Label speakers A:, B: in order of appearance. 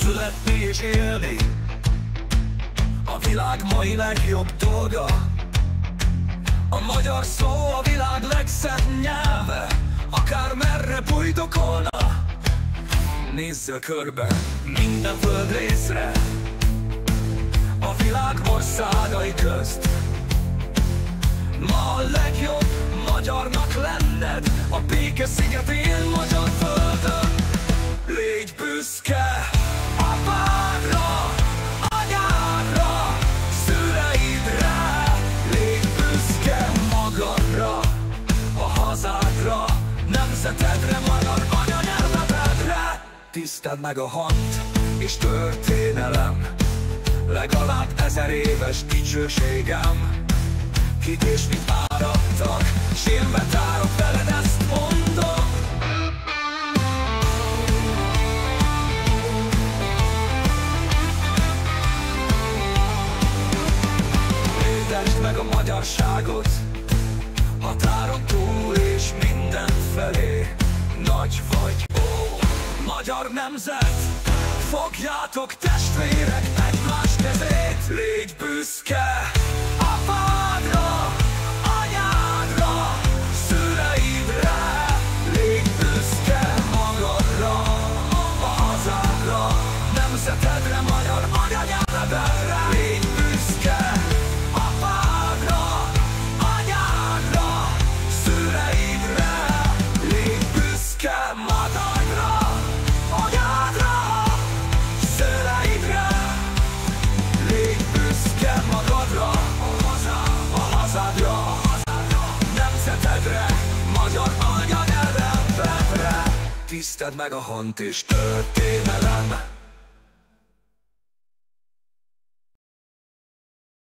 A: születni és élni a világ mai legjobb dolga. A magyar szó a világ legszebb nyelve, akár merre bujdokolna. Nézzel körbe minden földrészre, a világ országai közt. Ma a legjobb magyarnak lenned a béke szigetén, magyar földön. Légy büszke apádra, anyádra, szüleidre. Légy büszke magadra, a hazádra, nemzetedre, magyar anyanyelvedre. Tiszteld meg a hant és történelem, legalább 1000 éves dicsőségem. Kit és mit áradtak, s én betárok veled, ezt mondom. Védesd meg a magyarságot, határon túl és mindenfelé. Nagy vagy, ó, magyar nemzet, fogjátok testvérek egymás kezét. Légy büszke apádra, anyádra, szüleidre. Légy büszke magadra, a hazádra, nemzetedre, magyar anyanyelvedre. Légy büszke apádra, anyádra, szüleidre. Légy büszke magadra, anyádra, szüleidre. Légy büszke magadra, a hazádra, nemzetedre, magyar anyanyelvedre. Tiszteld meg a hant és történelem,